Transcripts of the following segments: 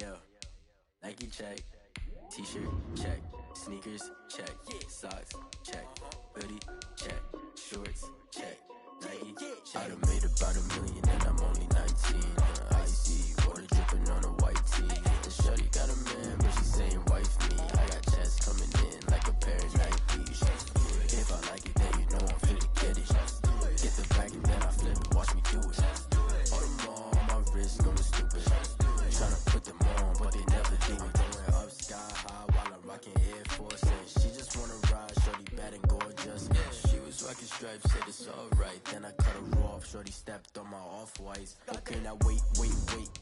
yo, Nike check, t-shirt check, sneakers check, socks check, hoodie check, shorts check, Nike check. I done made about $1 million and I'm only 19. Icy water dripping on a white tee. And shorty got a man, but she saying wife me. I got chest coming in like a pair of Nikes. If I like it, then you know I'm finna get it. Get the bag and then I flip it, watch me do it. All them all on my wrist going stupid. Tryna put them on, but they never do it. Going up sky high while I'm rocking Air Force. And she just wanna ride, shorty bad and gorgeous. She was rocking stripes, said it's alright. Then I cut her off, shorty stepped on my off-whites. Okay, now wait.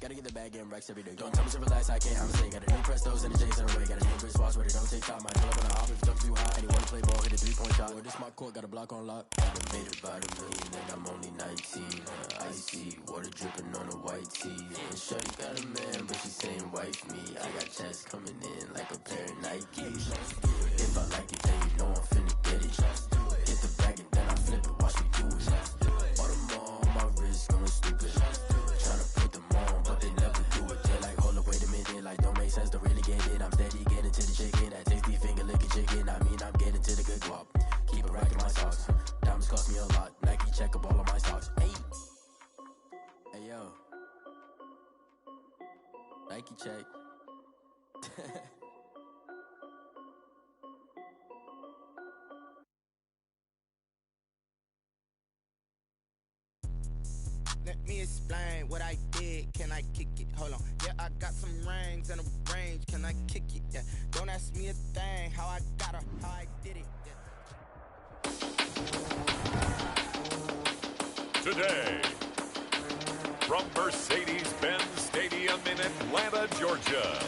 Gotta get the bag and racks every day. Don't tell me to relax, I can't, I'm saying. Got a new Prestos and a J's in a way. Got a new wristwatch where they don't take time. I pull up on the hop if it's too high. And he wanna play ball, hit a 3-point shot. Well, this my court, got a block on lock. I done made about $1 million and I'm only 19. Icy water dripping on a white tee. And shorty got a man, but she saying wife me. I got chest coming in like a pair of Nikes. If I like it, then you know I'm finna get it. Hit the bag and then I flip it, watch me do it. All them all on my wrist going stupid. Tryna put them on, but they never do it. They're like, hold up, wait a minute, like don't make sense, don't really get it. I'm steady getting to the chicken, that tasty finger licking chicken. I mean, I'm getting to the good guap. Keep it racking my socks. Diamonds cost me a lot. Nike check up all of my stocks. Hey yo, Nike check. Let me explain what I did. Can I kick it? Hold on. Yeah, I got some rings and a range. Can I kick it? Yeah. Don't ask me a thing. How I got her, how I did it. Yeah. Today, from Mercedes-Benz Stadium in Atlanta, Georgia,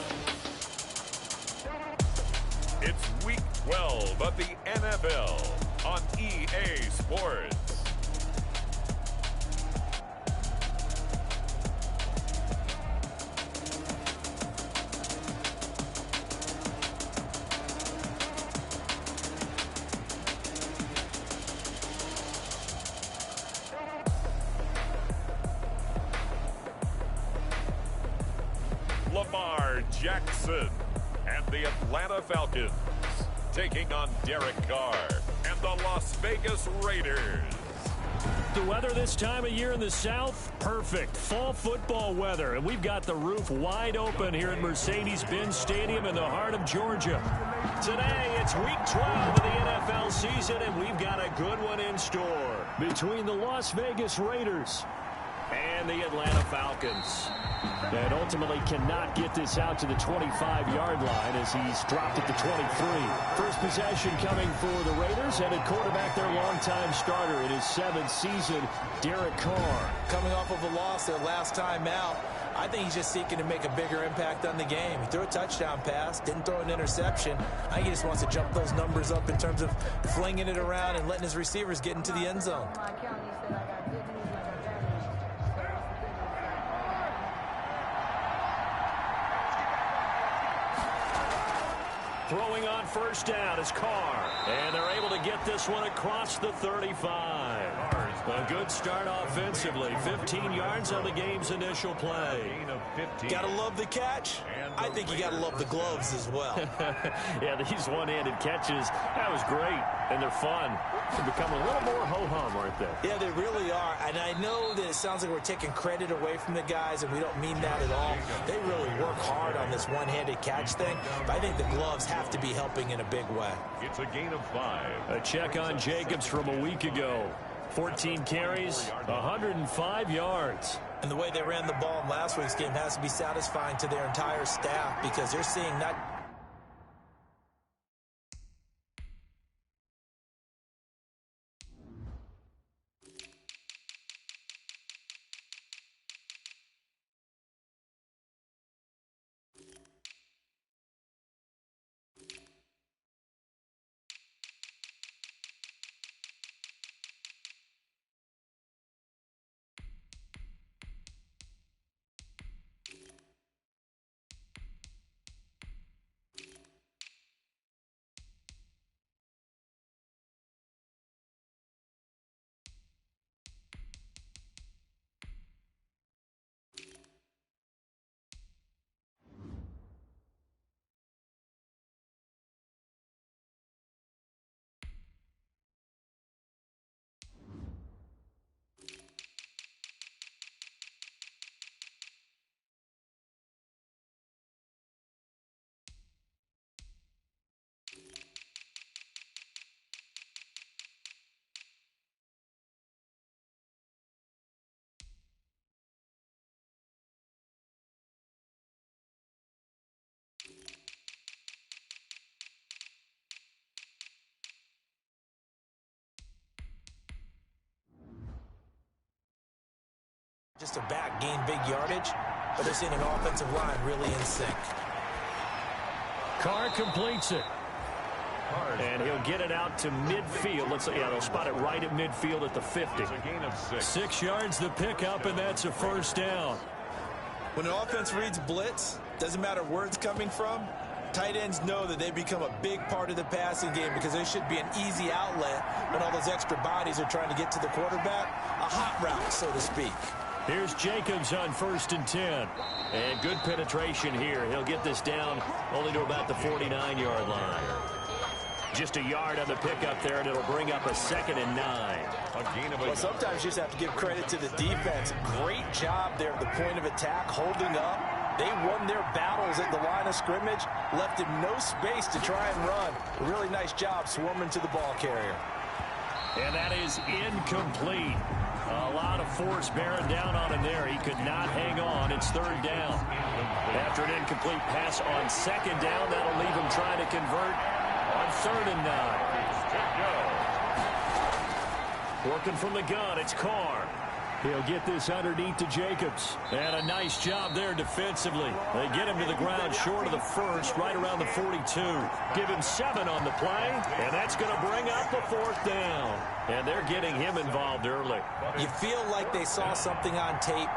it's Week 12 of the NFL on EA Sports. Lamar Jackson and the Atlanta Falcons taking on Derek Carr and the Las Vegas Raiders. The weather this time of year in the South, perfect. Fall football weather, and we've got the roof wide open here at Mercedes-Benz Stadium in the heart of Georgia. Today, it's Week 12 of the NFL season, and we've got a good one in store between the Las Vegas Raiders and the Atlanta Falcons. And ultimately cannot get this out to the 25-yard line as he's dropped it to 23. First possession coming for the Raiders, and at quarterback their longtime starter in his 7th season, Derek Carr. Coming off of a loss their last time out, I think he's just seeking to make a bigger impact on the game. He threw a touchdown pass, didn't throw an interception. I think he just wants to jump those numbers up in terms of flinging it around and letting his receivers get into the end zone. Throwing on first down is Carr. And they're able to get this one across the 35. A good start offensively. 15 yards on the game's initial play. Gotta love the catch. I think you gotta love the gloves as well. Yeah, these one-handed catches, that was great. And they're fun. They're becoming a little more ho-hum, aren't they? Yeah, they really are. And I know that it sounds like we're taking credit away from the guys, and we don't mean that at all. They really work hard on this one-handed catch thing. But I think the gloves have to be helping in a big way. It's a gain of 5. A check on Jacobs from a week ago. 14 carries, 105 yards. And the way they ran the ball in last week's game has to be satisfying to their entire staff because they're seeing not Just a back gain big yardage, but they're seeing an offensive line really in sync. Carr completes it. And he'll get it out to midfield. They'll spot it right at midfield at the 50. 6 yards the pickup, and that's a first down. When an offense reads blitz, doesn't matter where it's coming from, tight ends know that they become a big part of the passing game because there should be an easy outlet when all those extra bodies are trying to get to the quarterback. A hot route, so to speak. Here's Jacobs on 1st and 10. And good penetration here. He'll get this down only to about the 49-yard line. Just a yard on the pickup there, and it'll bring up a 2nd and 9. Well, sometimes you just have to give credit to the defense. Great job there at the point of attack, holding up. They won their battles at the line of scrimmage, left him no space to try and run. A really nice job swarming to the ball carrier. And that is incomplete. A lot of force bearing down on him there. He could not hang on. It's 3rd down. After an incomplete pass on 2nd down, that'll leave him trying to convert on 3rd and 9. Working from the gun, it's Carr. He'll get this underneath to Jacobs. And a nice job there defensively. They get him to the ground short of the 1st, right around the 42. Give him 7 on the play, and that's going to bring up the 4th down. And they're getting him involved early. You feel like they saw something on tape,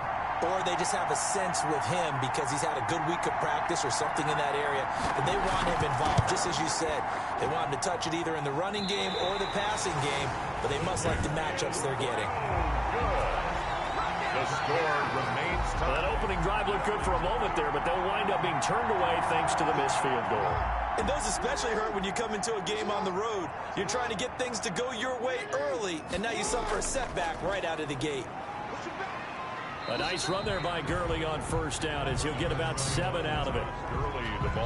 or they just have a sense with him because he's had a good week of practice or something in that area. But they want him involved, just as you said. They want him to touch it either in the running game or the passing game, but they must like the matchups they're getting. The score remains tied. Well, that opening drive looked good for a moment there, but they'll wind up being turned away thanks to the missed field goal. And those especially hurt when you come into a game on the road. You're trying to get things to go your way early, and now you suffer a setback right out of the gate. A nice run there by Gurley on 1st down as he'll get about 7 out of it.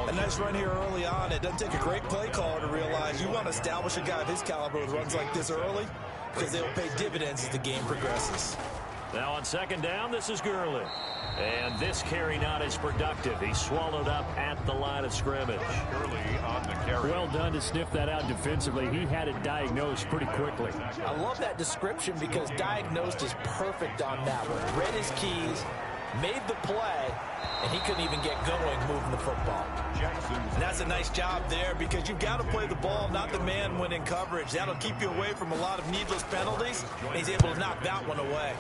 A nice run here early on. It doesn't take a great play caller to realize you want to establish a guy of his caliber with runs like this early because they'll pay dividends as the game progresses. Now on 2nd down, this is Gurley. And this carry not as productive. He's swallowed up at the line of scrimmage. Gurley on the carry. Well done to sniff that out defensively. He had it diagnosed pretty quickly. I love that description because diagnosed is perfect on that one. Read his keys, made the play, and he couldn't even get going moving the football. And that's a nice job there because you've got to play the ball, not the man when in coverage. That'll keep you away from a lot of needless penalties. And he's able to knock that one away.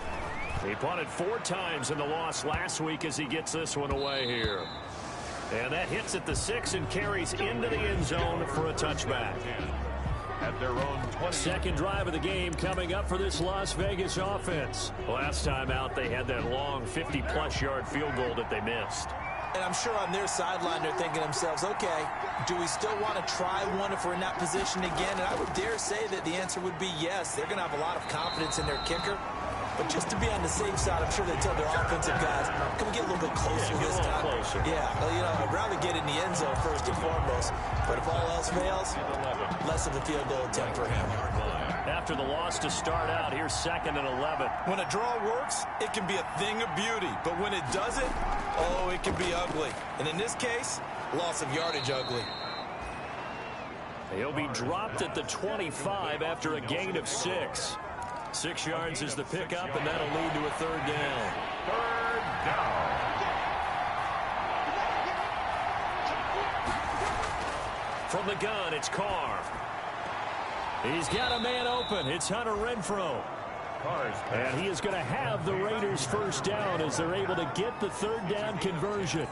He punted 4 times in the loss last week as he gets this one away here. And that hits at the 6 and carries into the end zone for a touchback. At their own 20. 2nd drive of the game coming up for this Las Vegas offense. Last time out, they had that long 50-plus yard field goal that they missed. And I'm sure on their sideline they're thinking to themselves, okay, do we still want to try one if we're in that position again? And I would dare say that the answer would be yes. They're going to have a lot of confidence in their kicker. But just to be on the safe side, I'm sure they tell their offensive guys, can we get a little bit closer this time? Closer. Yeah, well, I'd rather get in the end zone first and foremost. But if all else fails, less of a field goal attempt for him. After the loss to start out, here's 2nd and 11. When a draw works, it can be a thing of beauty. But when it doesn't, oh, it can be ugly. And in this case, loss of yardage ugly. He'll be dropped at the 25 after a gain of 6. 6 yards is the pickup, and that'll lead to a 3rd down. 3rd down. From the gun, it's Carr. He's got a man open. It's Hunter Renfrow. And he is going to have the Raiders' 1st down as they're able to get the 3rd down conversion.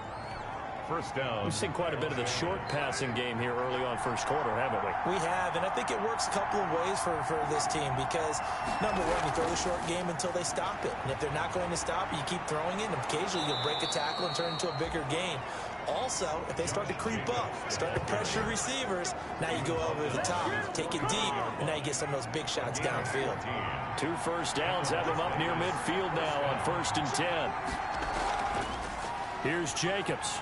1st down. We've seen quite a bit of the short passing game here early on 1st quarter, haven't we? We have, and I think it works a couple of ways for this team because, number one, you throw the short game until they stop it. And if they're not going to stop it, you keep throwing it, and occasionally you'll break a tackle and turn it into a bigger gain. Also, if they start to creep up, start to pressure receivers, now you go over the top, take it deep, and now you get some of those big shots downfield. 2 first downs have him up near midfield now on 1st and 10. Here's Jacobs.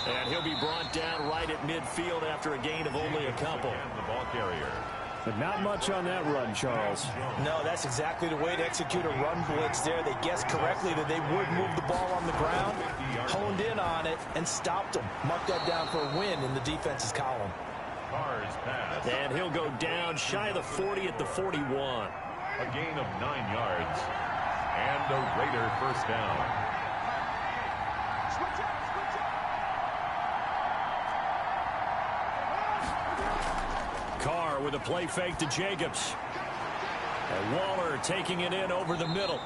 And he'll be brought down right at midfield after a gain of only a couple. The ball carrier. But not much on that run, Charles. No, that's exactly the way to execute a run blitz there. They guessed correctly that they would move the ball on the ground, honed in on it, and stopped them. Marked that down for a win in the defense's column. Carr's pass. And he'll go down shy of the 40 at the 41. A gain of 9 yards. And a Raider first down. Carr with a play fake to Jacobs. And Waller taking it in over the middle.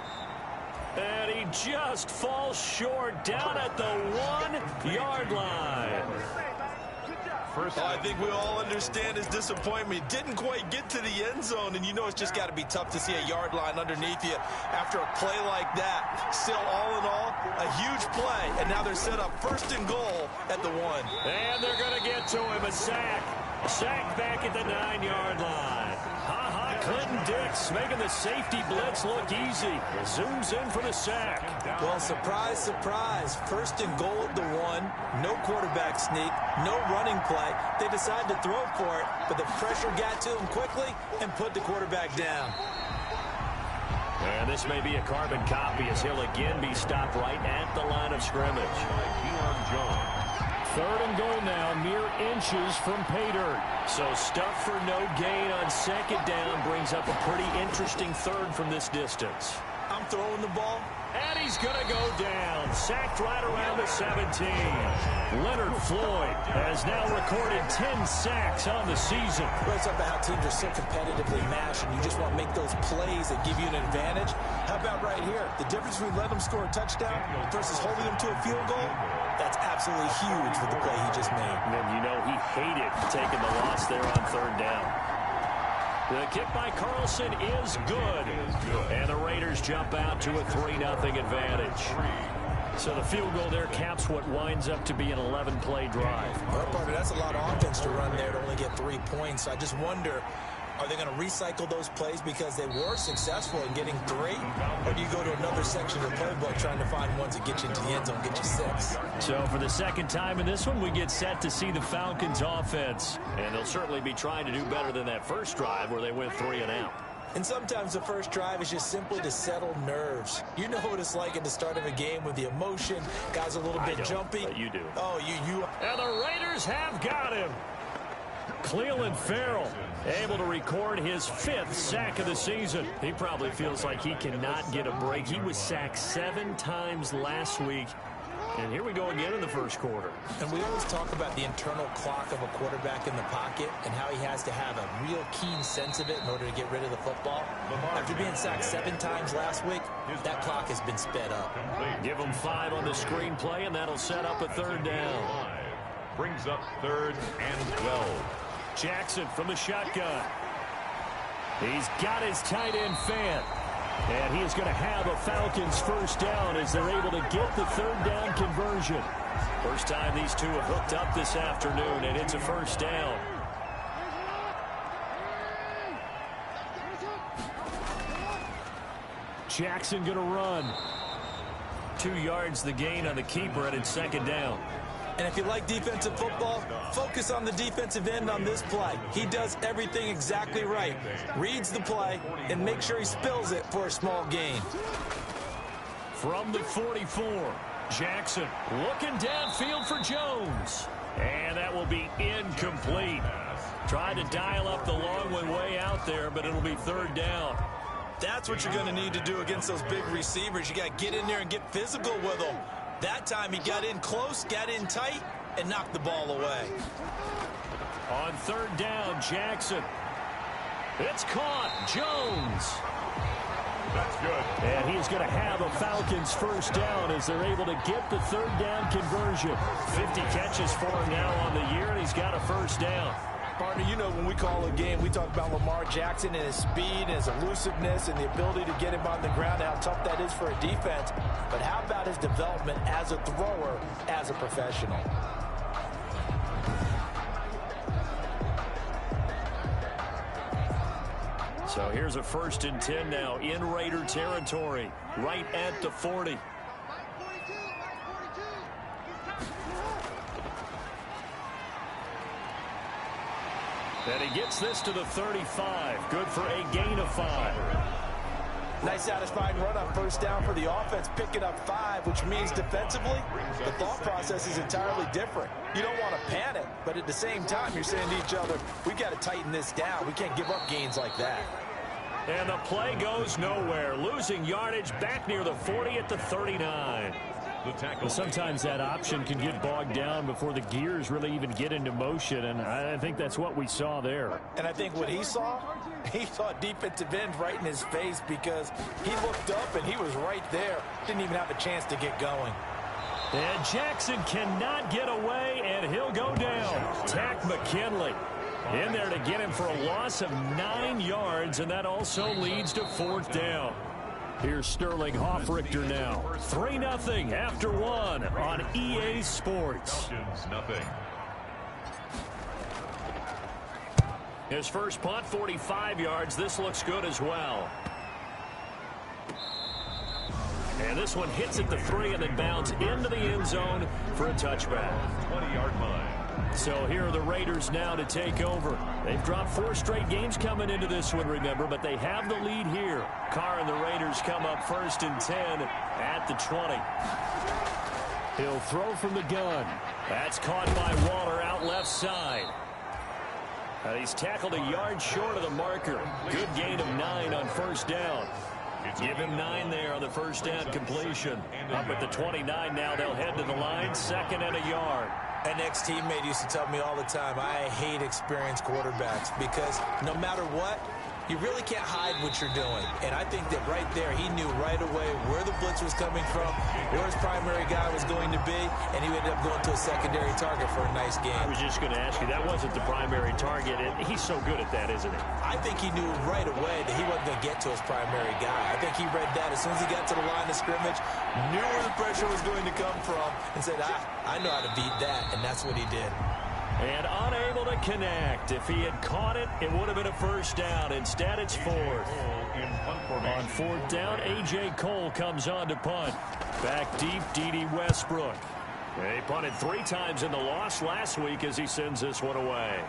And he just falls short down at the 1-yard line. I think we all understand his disappointment. Didn't quite get to the end zone, and you know it's just got to be tough to see a yard line underneath you after a play like that. Still, all in all, a huge play, and now they're set up 1st and goal at the 1. And they're going to get to him, a sack. Sack back at the 9-yard line. Clinton Dix making the safety blitz look easy. Zooms in for the sack. Well, surprise, surprise. 1st and goal at the 1. No quarterback sneak. No running play. They decided to throw for it, but the pressure got to him quickly and put the quarterback down. And this may be a carbon copy as he'll again be stopped right at the line of scrimmage. 3rd and goal now, mere inches from pay dirt. So stuff for no gain on 2nd down brings up a pretty interesting 3rd from this distance. I'm throwing the ball. And he's going to go down. Sacked right around the 17. Leonard Floyd has now recorded 10 sacks on the season. Well, it's about how teams are so competitively matched, and you just want to make those plays that give you an advantage. How about right here? The difference between letting them score a touchdown versus holding them to a field goal, that's absolutely huge with the play he just made. And you know he hated taking the loss there on 3rd down. The kick by Carlson is good. And the Raiders jump out to a 3-0 advantage. So the field goal there caps what winds up to be an 11-play drive. Well, partner, that's a lot of offense to run there to only get 3 points. I just wonder, are they going to recycle those plays because they were successful in getting 3? Or do you go to another section of the playbook trying to find ones that get you into the end zone, get you 6? So for the 2nd time in this one, we get set to see the Falcons offense. And they'll certainly be trying to do better than that first drive where they went 3 and out. And sometimes the first drive is just simply to settle nerves. You know what it's like at the start of a game with the emotion. Guys a little bit jumpy. But you do. Oh, you. And the Raiders have got him. Cleveland Farrell able to record his 5th sack of the season. He probably feels like he cannot get a break. He was sacked 7 times last week. And here we go again in the first quarter. And we always talk about the internal clock of a quarterback in the pocket and how he has to have a real keen sense of it in order to get rid of the football. After being sacked 7 times last week, that clock has been sped up. Give him 5 on the screenplay, and that'll set up a 3rd down. Brings up 3rd and 12. Jackson from the shotgun. He's got his tight end Fant. And he is going to have a Falcons first down as they're able to get the 3rd down conversion. First time these two have hooked up this afternoon, and it's a first down. Jackson going to run. 2 yards the gain on the keeper, and it's 2nd down. And if you like defensive football, focus on the defensive end on this play. He does everything exactly right. Reads the play and make sure he spills it for a small gain. From the 44, Jackson looking downfield for Jones. And that will be incomplete. Tried to dial up the long one way out there, but it'll be 3rd down. That's what you're going to need to do against those big receivers. You got to get in there and get physical with them. That time he got in close, got in tight, and knocked the ball away. On 3rd down, Jackson. It's caught. Jones. That's good. And he's going to have a Falcons first down as they're able to get the 3rd down conversion. 50 catches for him now on the year, and he's got a first down. Partner, you know when we call a game, we talk about Lamar Jackson and his speed and his elusiveness and the ability to get him on the ground, how tough that is for a defense. But how about his development as a thrower, as a professional? So here's a 1st and 10 now in Raider territory, right at the 40. And he gets this to the 35. Good for a gain of 5. Nice satisfying run on first down for the offense, picking up 5, which means defensively, the thought process is entirely different. You don't want to panic, but at the same time, you're saying to each other, we've got to tighten this down. We can't give up gains like that. And the play goes nowhere. Losing yardage back near the 40 at the 39. Well, sometimes that option can get bogged down before the gears really even get into motion, and I think that's what we saw there. And I think what he saw defensive end right in his face because he looked up and he was right there. Didn't even have a chance to get going. And Jackson cannot get away, and he'll go down. Tack McKinley in there to get him for a loss of 9 yards, and that also leads to 4th down. Here's Sterling Hoffrichter now. 3-0 after 1 on EA Sports. Nothing. His first punt, 45 yards. This looks good as well. And this one hits at the 3 and then bounds into the end zone for a touchback. 20-yard line. So here are the Raiders now to take over. They've dropped 4 straight games coming into this one, remember, but they have the lead here. Carr and the Raiders come up 1st and 10 at the 20. He'll throw from the gun. That's caught by Waller out left side. And he's tackled a yard short of the marker. Good gain of 9 on 1st down. Give him 9 there on the 1st down completion. Up at the 29 now, they'll head to the line, 2nd and a yard. An ex-teammate used to tell me all the time, I hate experienced quarterbacks because no matter what, you really can't hide what you're doing. And I think that right there, he knew right away where the blitz was coming from, where his primary guy was going to be, and he ended up going to a secondary target for a nice game. I was just going to ask you, that wasn't the primary target, and he's so good at that, isn't he? I think he knew right away that he wasn't going to get to his primary guy. I think he read that as soon as he got to the line of scrimmage, knew where the pressure was going to come from, and said, I know how to beat that, and that's what he did. And unable to connect. If he had caught it, it would have been a 1st down. Instead, it's 4th. On 4th down, A.J. Cole comes on to punt. Back deep, D.D. Westbrook. He punted 3 times in the loss last week as he sends this one away.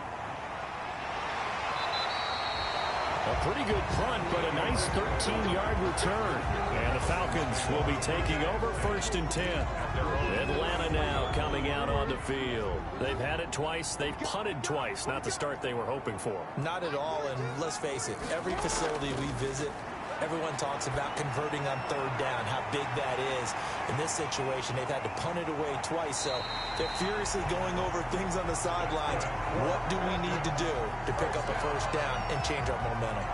A pretty good punt, but a nice 13-yard return. And the Falcons will be taking over 1st and 10. Atlanta now coming out on the field. They've had it twice. They've punted twice. Not the start they were hoping for. Not at all, and let's face it, every facility we visit, everyone talks about converting on 3rd down, how big that is. In this situation, they've had to punt it away twice, so they're furiously going over things on the sidelines. What do we need to do to pick up a 1st down and change our momentum?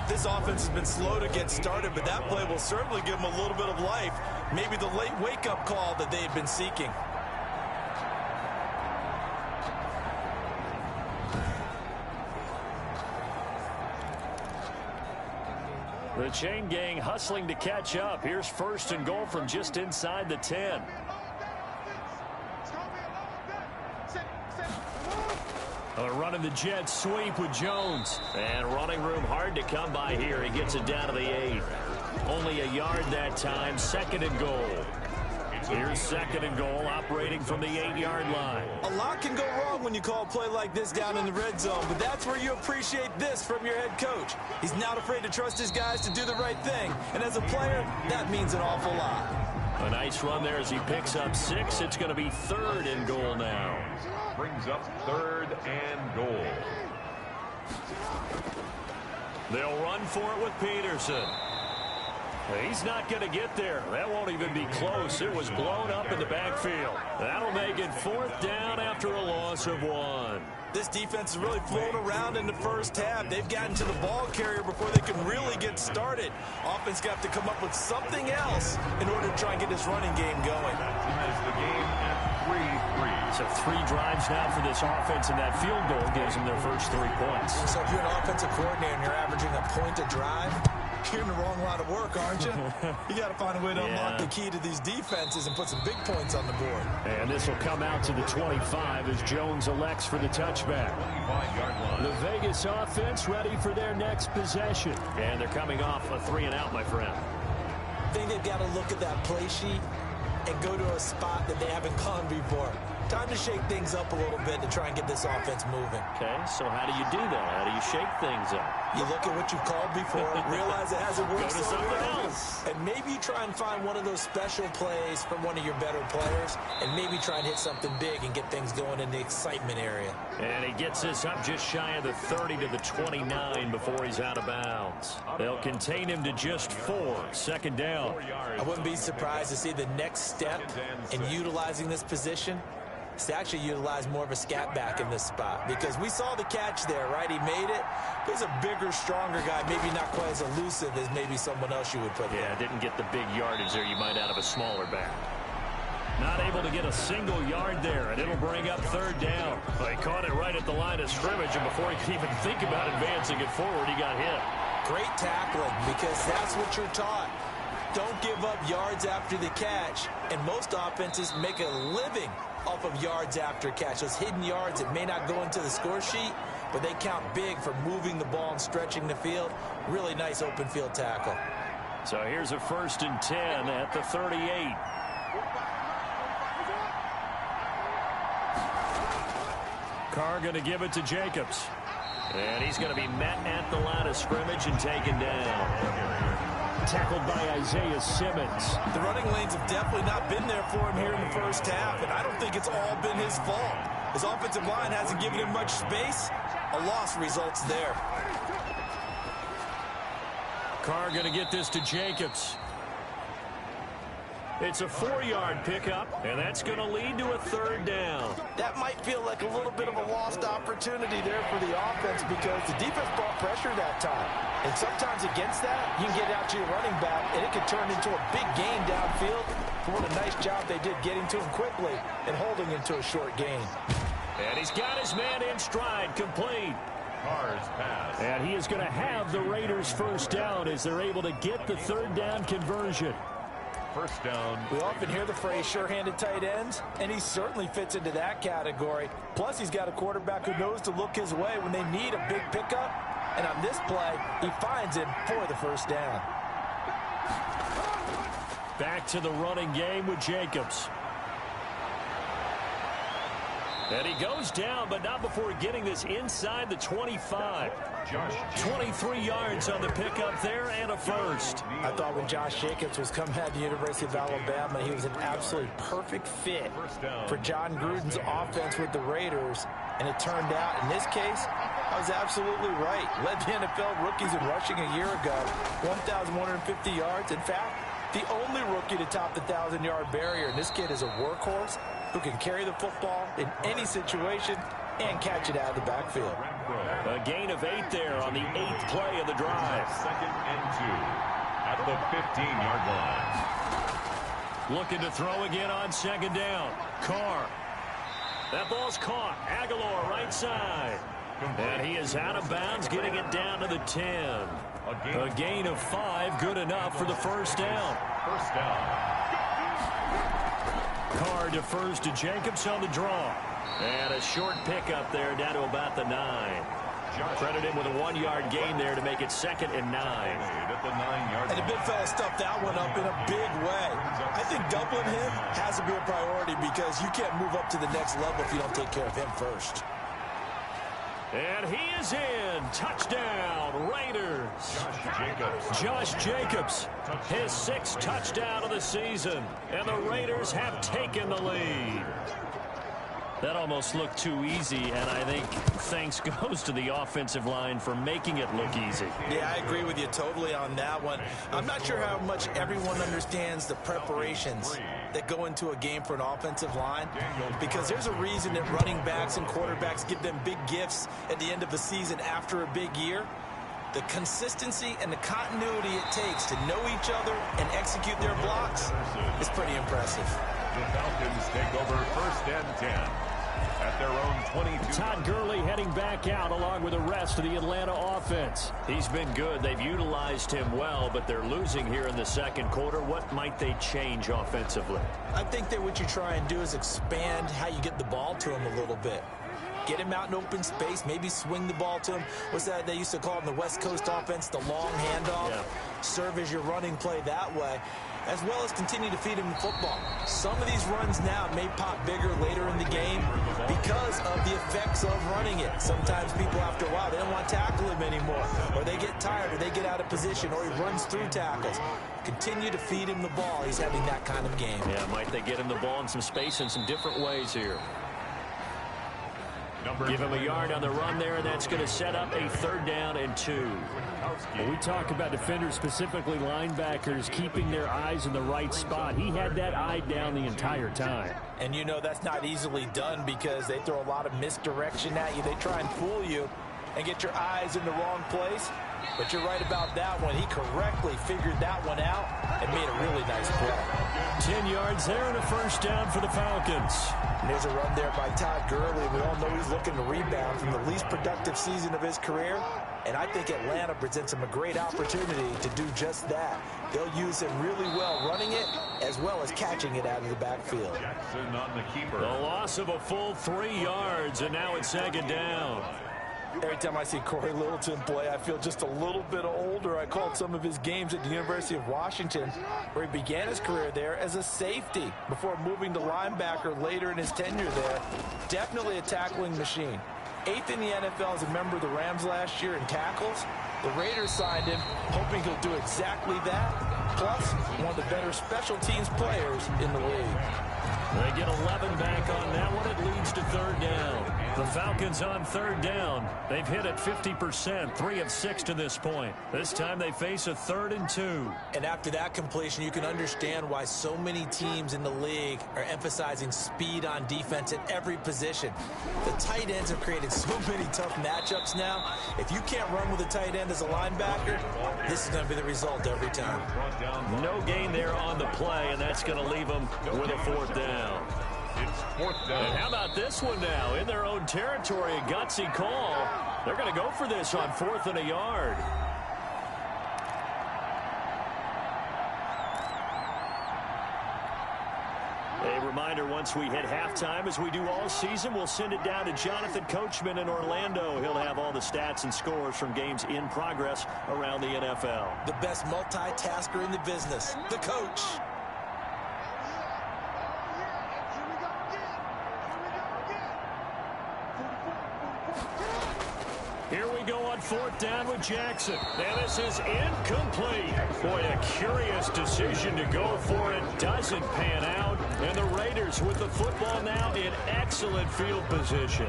This offense has been slow to get started, but that play will certainly give them a little bit of life. Maybe the late wake-up call that they had been seeking. The chain gang hustling to catch up. Here's 1st and goal from just inside the 10. Running the jet sweep with Jones. And running room hard to come by here. He gets it down to the 8. Only a yard that time. 2nd and goal. Here's 2nd and goal, operating from the 8-yard line. A lot can go wrong when you call a play like this down in the red zone, but that's where you appreciate this from your head coach. He's not afraid to trust his guys to do the right thing, and as a player, that means an awful lot. A nice run there as he picks up 6. It's going to be 3rd and goal now. Brings up 3rd and goal. They'll run for it with Peterson. He's not going to get there. That won't even be close. It was blown up in the backfield. That'll make it 4th down after a loss of 1. This defense has really flown around in the 1st half. They've gotten to the ball carrier before they can really get started. Offense got to come up with something else in order to try and get this running game going. Ties the game at 3-3. So 3 drives now for this offense, and that field goal gives them their first 3 points. So if you're an offensive coordinator and you're averaging a point a drive, you're in the wrong line of work, aren't you? You got to find a way to unlock the key to these defenses and put some big points on the board. And this will come out to the 25 as Jones elects for the touchback. The Vegas offense ready for their next possession. And they're coming off a 3-and-out, my friend. I think they've got to look at that play sheet and go to a spot that they haven't gone before. Time to shake things up a little bit to try and get this offense moving. Okay, so how do you do that? How do you shake things up? You look at what you called before, realize it hasn't worked. Go to something else. And maybe you try and find one of those special plays from one of your better players, and maybe try and hit something big and get things going in the excitement area. And he gets this up just shy of the 30 to the 29 before he's out of bounds. They'll contain him to just 4. Second down. I wouldn't be surprised to see the next step in utilizing this position is to actually utilize more of a scat back in this spot, because we saw the catch there, right? He made it. He's a bigger, stronger guy, maybe not quite as elusive as maybe someone else you would put there. Yeah, didn't get the big yardage there you might out of a smaller back. Not able to get a single yard there, and it'll bring up third down. Well, he caught it right at the line of scrimmage, and before he could even think about advancing it forward, he got hit. Great tackling, because that's what you're taught. Don't give up yards after the catch, and most offenses make a living off of yards after catch. Those hidden yards that may not go into the score sheet, but they count big for moving the ball and stretching the field. Really nice open field tackle. So here's a 1st and 10 at the 38. Carr going to give it to Jacobs. And he's going to be met at the line of scrimmage and taken down. Tackled by Isaiah Simmons. The running lanes have definitely not been there for him here in the first half, and I don't think it's all been his fault. His offensive line hasn't given him much space. A loss results there. Carr going to get this to Jacobs. It's a 4-yard pickup, and that's going to lead to a third down. That might feel like a little bit of a lost opportunity there for the offense, because the defense brought pressure that time. And sometimes against that, you can get out to your running back, and it can turn into a big gain downfield. What a nice job they did getting to him quickly and holding him to a short gain. And he's got his man in stride, complete. Carr's pass. And he is going to have the Raiders first down as they're able to get the third down conversion. First down. We often hear the phrase sure-handed tight ends, and he certainly fits into that category. Plus, he's got a quarterback who knows to look his way when they need a big pickup. And on this play, he finds him for the first down. Back to the running game with Jacobs. And he goes down, but not before getting this inside the 25. 23 yards on the pickup there and a first. I thought when Josh Jacobs was coming out of the University of Alabama, he was an absolutely perfect fit for John Gruden's offense with the Raiders. And it turned out, in this case, I was absolutely right. Led the NFL rookies in rushing a year ago, 1,150 yards. In fact, the only rookie to top the 1,000-yard barrier. And this kid is a workhorse who can carry the football in any situation and catch it out of the backfield. A gain of 8 there on the 8th play of the drive. 2nd and 2 at the 15-yard line. Looking to throw again on 2nd down. Carr. That ball's caught. Aguilar right side. And he is out of bounds, getting it down to the 10. A gain of 5, good enough for the first down. First down. Carr defers to Jacobs on the draw. And a short pickup there down to about the 9. Credit him with a 1-yard gain there to make it 2nd and 9. At the 9-yard And the big fella stuffed that one up in a big way. I think doubling him has to be a priority, because you can't move up to the next level if you don't take care of him first. And he is in. Touchdown, Raiders. Josh Jacobs, his 6th touchdown of the season. And the Raiders have taken the lead. That almost looked too easy, and I think thanks goes to the offensive line for making it look easy. Yeah, I agree with you totally on that one. I'm not sure how much everyone understands the preparations that go into a game for an offensive line, because there's a reason that running backs and quarterbacks give them big gifts at the end of the season after a big year. The consistency and the continuity it takes to know each other and execute their blocks is pretty impressive. The Falcons take over 1st and 10 at their own 22. Todd Gurley heading back out along with the rest of the Atlanta offense. He's been good. They've utilized him well, but they're losing here in the 2nd quarter. What might they change offensively? I think that what you try and do is expand how you get the ball to him a little bit. Get him out in open space, maybe swing the ball to him. What's that they used to call in the West Coast offense, the long handoff? Yeah. Serve as your running play that way. as well as continue to feed him the football. Some of these runs now may pop bigger later in the game because of the effects of running it. Sometimes people, after a while, they don't want to tackle him anymore, or they get tired, or they get out of position, or he runs through tackles. Continue to feed him the ball. He's having that kind of game. Yeah, might they get him the ball in some space in some different ways here. Give him a yard on the run there, and that's going to set up a 3rd down and 2. When we talk about defenders, specifically linebackers, keeping their eyes in the right spot. He had that eye down the entire time. And you know that's not easily done because they throw a lot of misdirection at you. They try and fool you and get your eyes in the wrong place. But you're right about that one. He correctly figured that one out and made a really nice play. 10 yards there and a 1st down for the Falcons. And there's a run there by Todd Gurley. We all know he's looking to rebound from the least productive season of his career. And I think Atlanta presents him a great opportunity to do just that. They'll use him really well running it as well as catching it out of the backfield. The loss of a full 3 yards, and now it's 2nd down. Every time I see Corey Littleton play, I feel just a little bit older. I called some of his games at the University of Washington, where he began his career there as a safety before moving to linebacker later in his tenure there. Definitely a tackling machine. 8th in the NFL as a member of the Rams last year in tackles. The Raiders signed him, hoping he'll do exactly that. Plus, one of the better special teams players in the league. They get 11 back on that one. It leads to 3rd down. The Falcons on 3rd down. They've hit it 50%, 3 of 6 to this point. This time they face a 3rd and 2. And after that completion, you can understand why so many teams in the league are emphasizing speed on defense at every position. The tight ends have created so many tough matchups now. If you can't run with a tight end as a linebacker, this is going to be the result every time. No gain there on the play, and that's going to leave them with a 4th down. It's 4th down. And how about this one now? In their own territory, a gutsy call. They're going to go for this on 4th and a yard. A reminder, once we hit halftime, as we do all season, we'll send it down to Jonathan Coachman in Orlando. He'll have all the stats and scores from games in progress around the NFL. The best multitasker in the business, the coach. Here we go on 4th down with Jackson. And this is incomplete. Boy, a curious decision to go for it. Doesn't pan out. And the Raiders with the football now in excellent field position.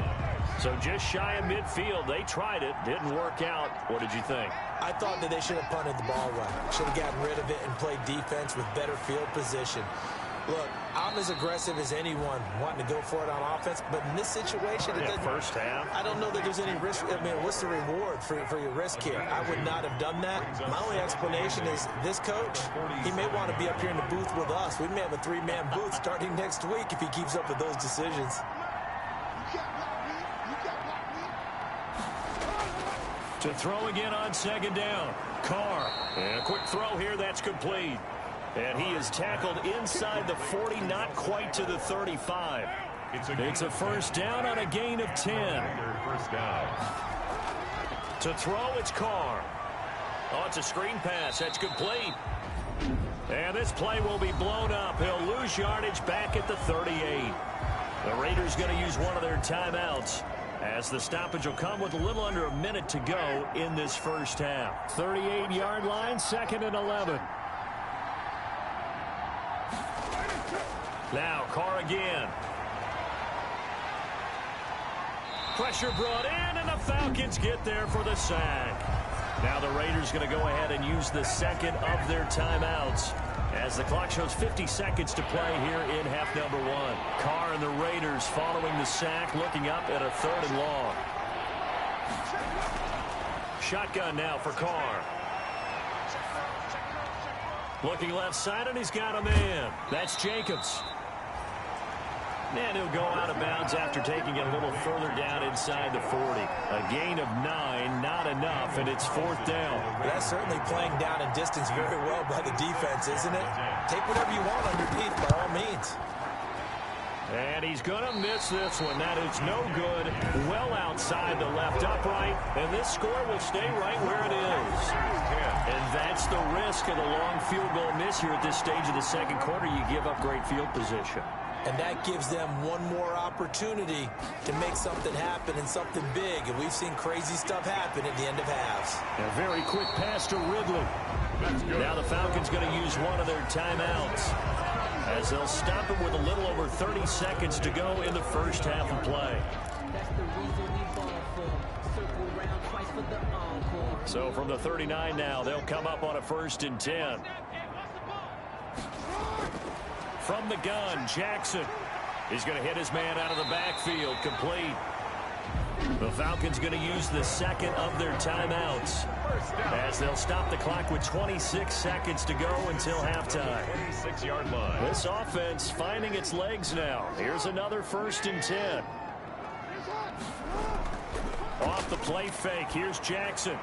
So just shy of midfield. They tried it. Didn't work out. What did you think? I thought that they should have punted the ball right. Should have gotten rid of it and played defense with better field position. Look, I'm as aggressive as anyone wanting to go for it on offense, but in this situation, it doesn't. First half. I don't know that there's any risk. I mean, what's the reward for your risk here? I would not have done that. My only explanation is this coach, he may want to be up here in the booth with us. We may have a 3-man booth starting next week if he keeps up with those decisions. To throw again on 2nd down. Carr. And a quick throw here. That's complete. And he is tackled inside the 40, not quite to the 35. It's a 1st down on a gain of 10. First down. To throw, it's Carr. Oh, it's a screen pass. That's complete. And this play will be blown up. He'll lose yardage back at the 38. The Raiders going to use one of their timeouts, as the stoppage will come with a little under a minute to go in this first half. 38-yard line, 2nd and 11. Now, Carr again. Pressure brought in, and the Falcons get there for the sack. Now the Raiders going to go ahead and use the 2nd of their timeouts, as the clock shows 50 seconds to play here in half number 1. Carr and the Raiders following the sack, looking up at a 3rd and long. Shotgun now for Carr. Looking left side, and he's got a man. That's Jacobs. And he'll go out of bounds after taking it a little further down inside the 40. A gain of 9, not enough, and it's 4th down. That's certainly playing down in distance very well by the defense, isn't it? Take whatever you want underneath, by all means. And he's going to miss this one. That is no good. Well outside the left upright. And this score will stay right where it is. And that's the risk of the long field goal miss here at this stage of the second quarter. You give up great field position. And that gives them one more opportunity to make something happen and something big. And we've seen crazy stuff happen at the end of halves. A very quick pass to Ridley. Now the Falcons going to use one of their timeouts, as they'll stop it with a little over 30 seconds to go in the first half of play. So from the 39 now, they'll come up on a 1st and 10. From the gun, Jackson. He's going to hit his man out of the backfield, complete. The Falcons going to use the second of their timeouts, as they'll stop the clock with 26 seconds to go until halftime. 26-yard line. This offense finding its legs now. Here's another 1st and 10. Off the play fake, here's Jackson.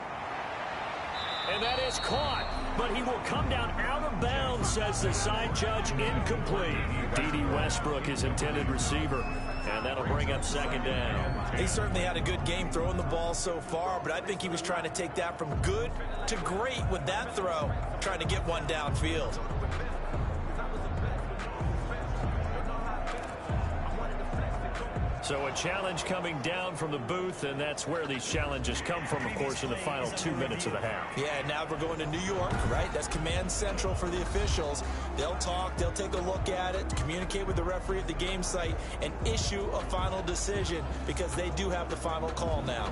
And that is caught, but he will come down out of bounds, says the side judge, incomplete. D.D. Westbrook, his intended receiver, and that'll bring up 2nd down. He certainly had a good game throwing the ball so far, but I think he was trying to take that from good to great with that throw, trying to get one downfield. So a challenge coming down from the booth, and that's where these challenges come from, of course, in the final 2 minutes of the half. Yeah, now we're going to New York, right? That's command central for the officials. They'll talk, they'll take a look at it, communicate with the referee at the game site, and issue a final decision, because they do have the final call now.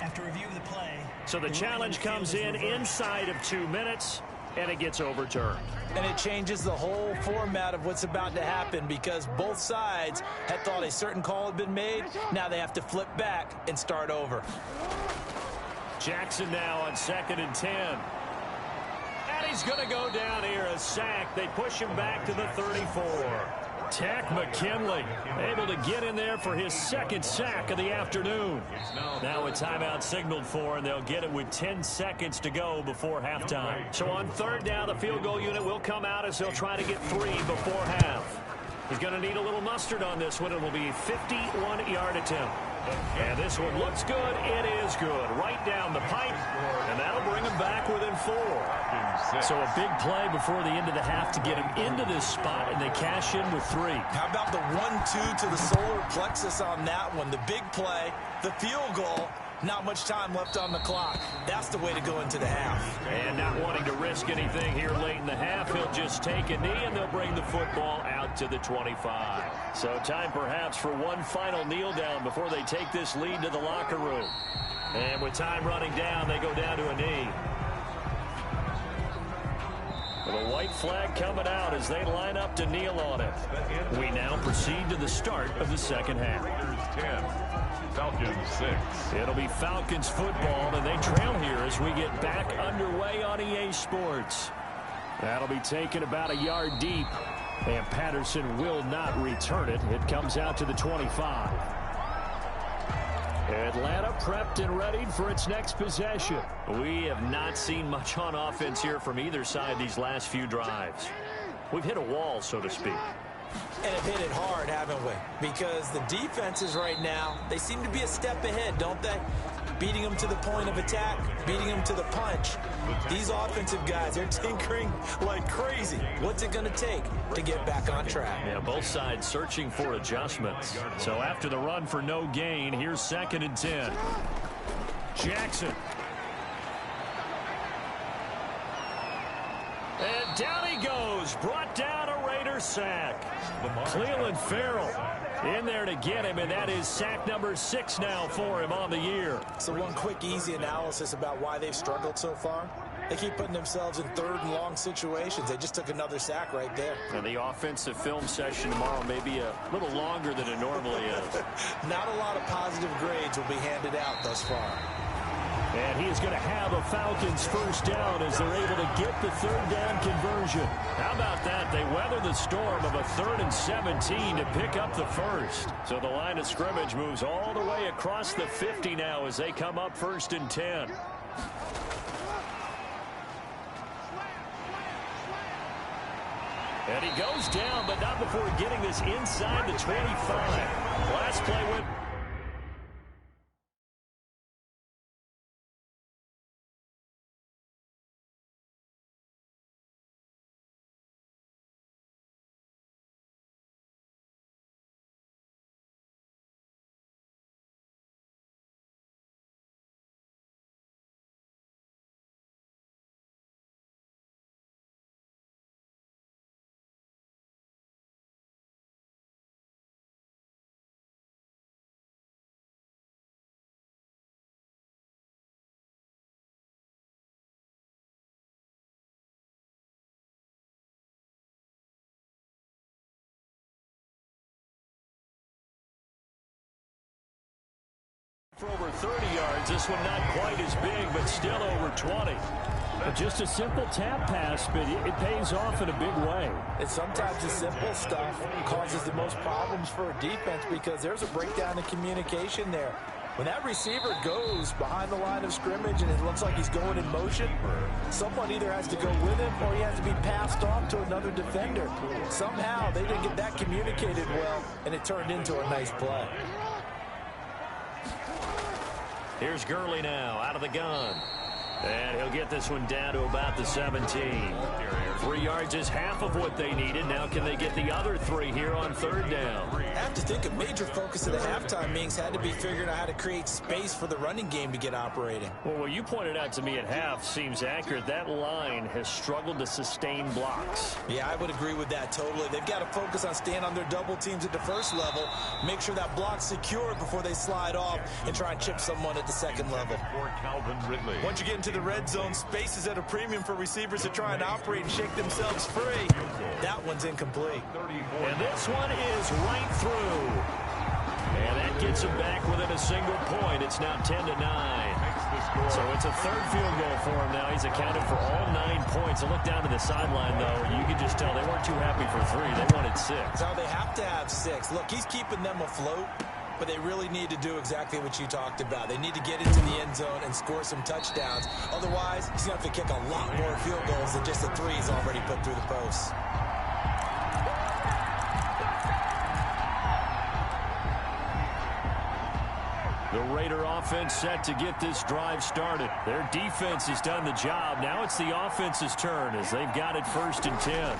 After review of the play, so the challenge comes in inside of 2 minutes, and it gets overturned. And it changes the whole format of what's about to happen, because both sides had thought a certain call had been made. Now they have to flip back and start over. Jackson now on 2nd and 10. And he's going to go down here, a sack. They push him back to the 34. Tack McKinley able to get in there for his 2nd sack of the afternoon. Now a timeout signaled for, and they'll get it with 10 seconds to go before halftime. So on 3rd down, the field goal unit will come out as they'll try to get 3 before half. He's going to need a little mustard on this one. It will be a 51-yard attempt. And this one looks good. It is good. Right down the pipe. And that'll bring him back within 4. So a big play before the end of the half to get him into this spot, and they cash in with 3. How about the 1-2 to the solar plexus on that one? The big play, the field goal, not much time left on the clock. That's the way to go into the half. And not wanting to risk anything here late in the half, he'll just take a knee, and they'll bring the football out to the 25. So time perhaps for one final kneel down before they take this lead to the locker room. And with time running down, they go down to a knee. With a white flag coming out as they line up to kneel on it. We now proceed to the start of the second half. Raiders 10, Falcons 6. It'll be Falcons football, and they trail here as we get back underway on EA Sports. That'll be taken about a yard deep, and Patterson will not return it. It comes out to the 25. Atlanta prepped and ready for its next possession. We have not seen much on offense here from either side these last few drives. We've hit a wall, so to speak. And have hit it hard, haven't we? Because the defenses right now, they seem to be a step ahead, don't they? Beating them to the point of attack, beating them to the punch. These offensive guys, they're tinkering like crazy. What's it going to take to get back on track? Yeah, both sides searching for adjustments. So after the run for no gain, here's 2nd and 10. Jackson. And down he goes. Brought down a Raider sack. Cleveland Farrell in there to get him, and that is sack number 6 now for him on the year. So one quick, easy analysis about why they've struggled so far. They keep putting themselves in 3rd and long situations. They just took another sack right there. And the offensive film session tomorrow may be a little longer than it normally is. Not a lot of positive grades will be handed out thus far. And he is going to have a Falcons 1st down as they're able to get the 3rd down conversion. How about that? They weather the storm of a 3rd and 17 to pick up the 1st. So the line of scrimmage moves all the way across the 50 now as they come up 1st and 10. And he goes down, but not before getting this inside the 25. Last play went... For over 30 yards, this one not quite as big, but still over 20. Just a simple tap pass, but it pays off in a big way. And sometimes the simple stuff causes the most problems for a defense because there's a breakdown in communication there. When that receiver goes behind the line of scrimmage and it looks like he's going in motion, someone either has to go with him or he has to be passed off to another defender. Somehow they didn't get that communicated well, and it turned into a nice play. Here's Gurley now, out of the gun. And he'll get this one down to about the 17. 3 yards is half of what they needed. Now can they get the other 3 here on third down? I have to think a major focus of the halftime meetings had to be figuring out how to create space for the running game to get operating. Well, what you pointed out to me at half seems accurate. That line has struggled to sustain blocks. Yeah, I would agree with that totally. They've got to focus on staying on their double teams at the first level, make sure that block's secured before they slide off and try and chip someone at the second level. Once you get into the red zone, space is at a premium for receivers to try and operate and shake themselves free. That one's incomplete. And this one is right through. And that gets him back within a single point. It's now 10-9. So it's a third field goal for him now. He's accounted for all 9 points. And look down to the sideline, though. You can just tell they weren't too happy for 3. They wanted 6. No, they have to have 6. Look, he's keeping them afloat, but they really need to do exactly what you talked about. They need to get into the end zone and score some touchdowns. Otherwise, he's going to have to kick a lot more field goals than just the 3 he's already put through the posts. The Raider offense set to get this drive started. Their defense has done the job. Now it's the offense's turn as they've got it 1st and 10.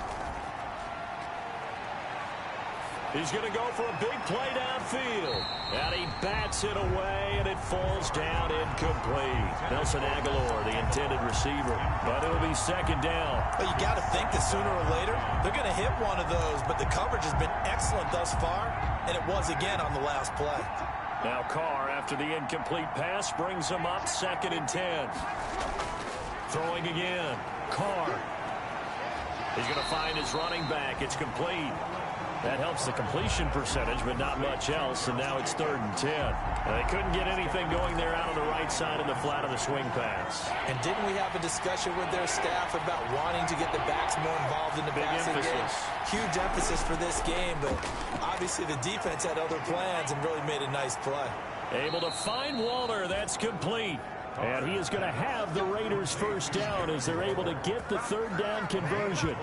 He's going to go for a big play downfield. And he bats it away, and it falls down incomplete. Nelson Aguilar, the intended receiver. But it'll be 2nd down. Well, you got to think that sooner or later, they're going to hit one of those. But the coverage has been excellent thus far, and it was again on the last play. Now Carr, after the incomplete pass, brings him up 2nd and 10. Throwing again. Carr. He's going to find his running back. It's complete. That helps the completion percentage, but not much else, and now it's 3rd and 10. Now, they couldn't get anything going there out on the right side of the flat of the swing pass. And didn't we have a discussion with their staff about wanting to get the backs more involved in the passing game? Huge emphasis for this game, but obviously the defense had other plans and really made a nice play. Able to find Waller. That's complete. And he is going to have the Raiders 1st down as they're able to get the 3rd down conversion.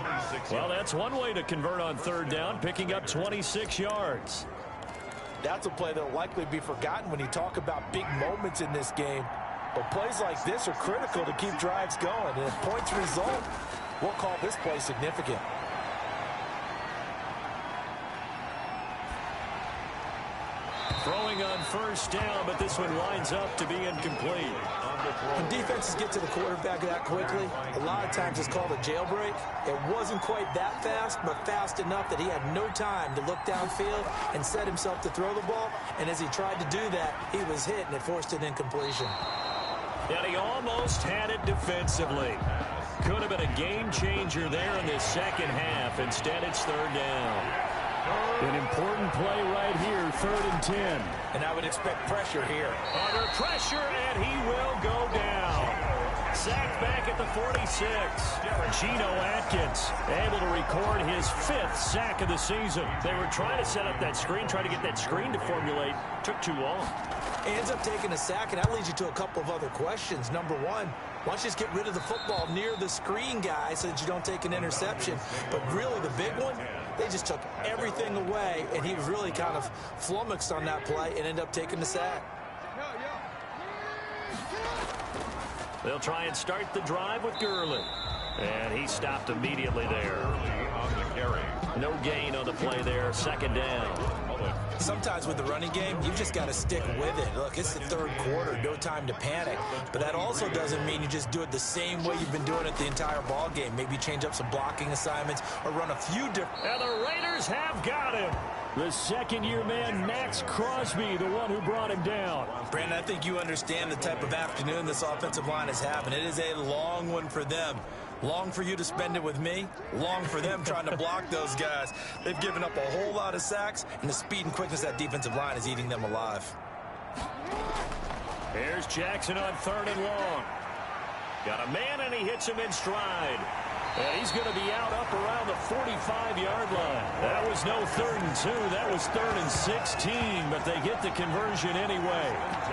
Well, that's one way to convert on 3rd down, picking up 26 yards. That's a play that will likely be forgotten when you talk about big moments in this game. But plays like this are critical to keep drives going. And if points result, we'll call this play significant. Throwing on 1st down, but this one winds up to be incomplete. When defenses get to the quarterback that quickly, a lot of times it's called a jailbreak. It wasn't quite that fast, but fast enough that he had no time to look downfield and set himself to throw the ball. And as he tried to do that, he was hit, and it forced an incompletion. And he almost had it defensively. Could have been a game changer there in this 2nd half. Instead, it's 3rd down. An important play right here, 3rd and 10. And I would expect pressure here. Under pressure, and he will go down. sacked back at the 46. Geno Atkins able to record his 5th sack of the season. They were trying to set up that screen, trying to get that screen to formulate. Took too long. He ends up taking a sack, and that leads you to a couple of other questions. Number one, why don't you just get rid of the football near the screen guy so that you don't take an interception? But really, the big one, they just took everything away, and he was really kind of flummoxed on that play and ended up taking the sack. They'll try and start the drive with Gurley. And he stopped immediately there. No gain on the play there. Second down. Sometimes with the running game, you've just got to stick with it. Look, it's the third quarter, no time to panic. But that also doesn't mean you just do it the same way you've been doing it the entire ball game. Maybe change up some blocking assignments or run a few different. And the Raiders have got him. The second-year man, Max Crosby, the one who brought him down. Brandon, I think you understand the type of afternoon this offensive line is having. It is a long one for them. Long for you to spend it with me. Long for them trying to block those guys. They've given up a whole lot of sacks, and the speed and quickness of that defensive line is eating them alive. Here's Jackson on 3rd and long. Got a man, and he hits him in stride. And he's going to be out up around the 45-yard line. That was no 3rd and 2. That was 3rd and 16, but they get the conversion anyway.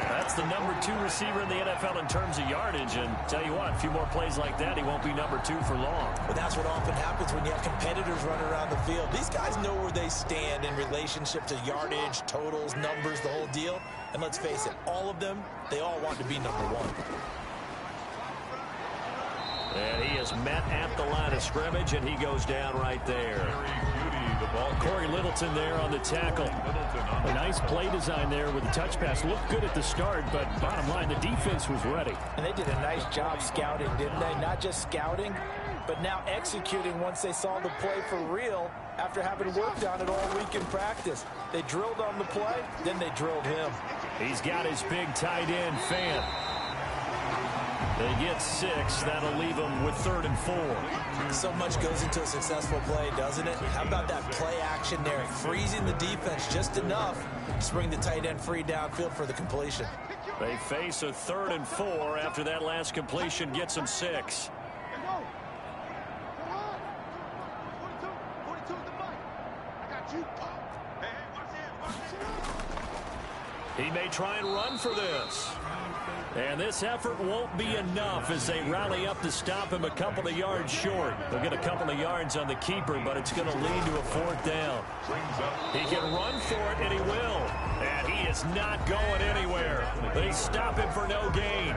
That's the number 2 receiver in the NFL in terms of yardage. And tell you what, a few more plays like that, he won't be number 2 for long. But that's what often happens when you have competitors running around the field. These guys know where they stand in relationship to yardage, totals, numbers, the whole deal. And let's face it, all of them, they all want to be number 1. And he is met at the line of scrimmage, and he goes down right there. Corey Littleton there on the tackle. A nice play design there with the touch pass. Looked good at the start, but bottom line, the defense was ready. And they did a nice job scouting, didn't they? Not just scouting, but now executing once they saw the play for real after having worked on it all week in practice. They drilled on the play, then they drilled him. He's got his big tight end, Fant. They get 6. That'll leave them with 3rd and 4. So much goes into a successful play, doesn't it? How about that play action there? Freezing the defense just enough to bring the tight end free downfield for the completion. They face a 3rd and 4 after that last completion gets them 6. He may try and run for this. And this effort won't be enough as they rally up to stop him a couple of yards short. They'll get a couple of yards on the keeper, but it's going to lead to a 4th down. He can run for it, and he will. And he is not going anywhere. They stop him for no gain.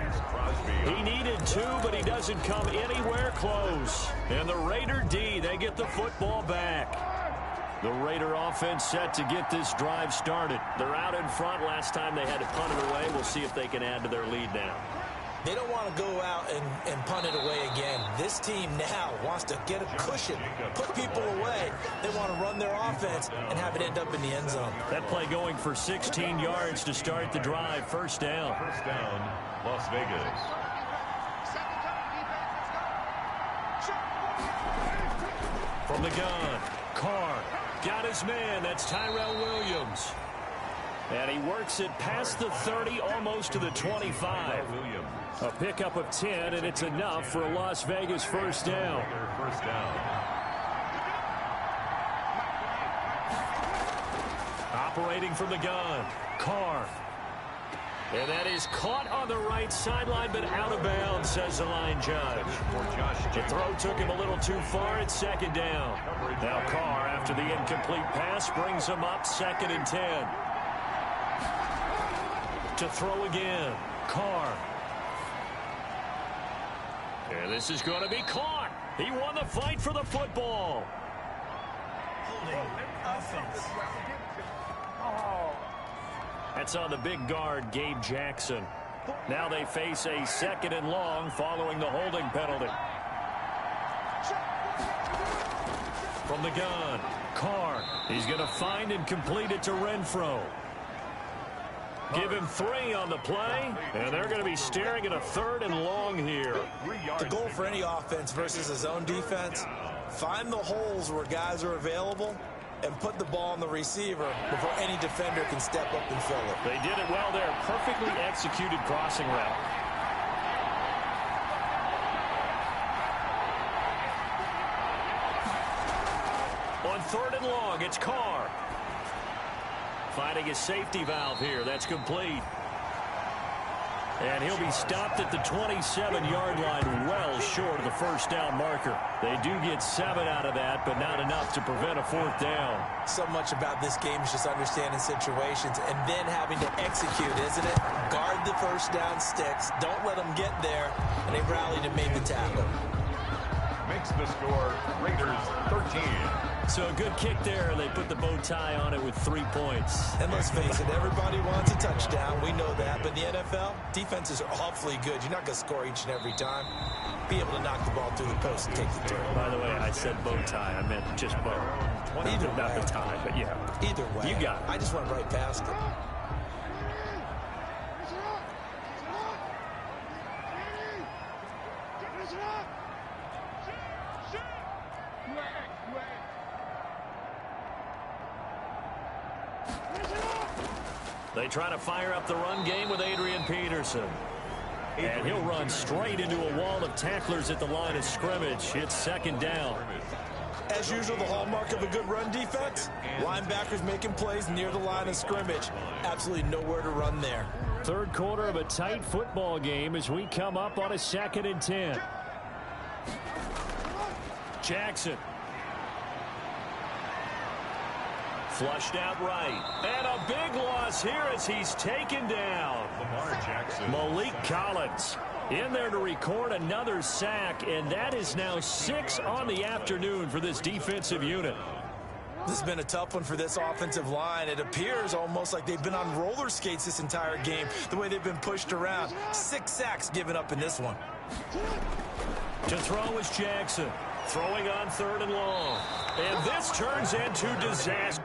He needed 2, but he doesn't come anywhere close. And the Raider D, they get the football back. The Raider offense set to get this drive started. They're out in front. Last time they had to punt it away. We'll see if they can add to their lead now. They don't want to go out and punt it away again. This team now wants to get a cushion, put people away. They want to run their offense and have it end up in the end zone. That play going for 16 yards to start the drive. 1st down. 1st down, Las Vegas. From the gun, Carr. Got his man. That's Tyrell Williams. And he works it past the 30, almost to the 25. A pickup of 10, and it's enough for a Las Vegas 1st down. 1st down. Operating from the gun, Carr. And that is caught on the right sideline, but out of bounds, says the line judge. The throw took him a little too far. It's 2nd down. Now Carr, after the incomplete pass, brings him up 2nd and 10. To throw again, Carr. And this is going to be caught. He won the fight for the football. Holding offense. That's on the big guard, Gabe Jackson. Now they face a 2nd and long following the holding penalty. From the gun, Carr. He's going to find and complete it to Renfro. Give him 3 on the play, and they're going to be staring at a 3rd and long here. The goal for any offense versus a zone defense, find the holes where guys are available and put the ball on the receiver before any defender can step up and fill it. They did it well there. Perfectly executed crossing route. third and long. It's Carr. Finding his safety valve here. That's complete. And he'll be stopped at the 27-yard line, well short of the first down marker. They do get 7 out of that, but not enough to prevent a fourth down. So much about this game is just understanding situations and then having to execute, isn't it? Guard the first down sticks. Don't let them get there. And they rallied and made the tackle. Makes the score Raiders 13. So a good kick there, and they put the bow tie on it with 3 points. And let's face it, everybody wants a touchdown. We know that. But in the NFL, defenses are awfully good. You're not going to score each and every time. Be able to knock the ball through the post and take the turn. By the way, I said bow tie. I meant just bow. Either not way. the tie, but yeah. Either way. You got it. I just went right past it. They try to fire up the run game with Adrian Peterson. And he'll run straight into a wall of tacklers at the line of scrimmage. It's second down. As usual, the hallmark of a good run defense, linebackers making plays near the line of scrimmage. Absolutely nowhere to run there. Third quarter of a tight football game as we come up on a 2nd and 10. Jackson. Flushed out right. And a big loss here as he's taken down. Malik Collins in there to record another sack, and that is now 6 on the afternoon for this defensive unit. This has been a tough one for this offensive line. It appears almost like they've been on roller skates this entire game, the way they've been pushed around. 6 sacks given up in this one. To throw is Jackson. Throwing on 3rd and long. And this turns into disaster.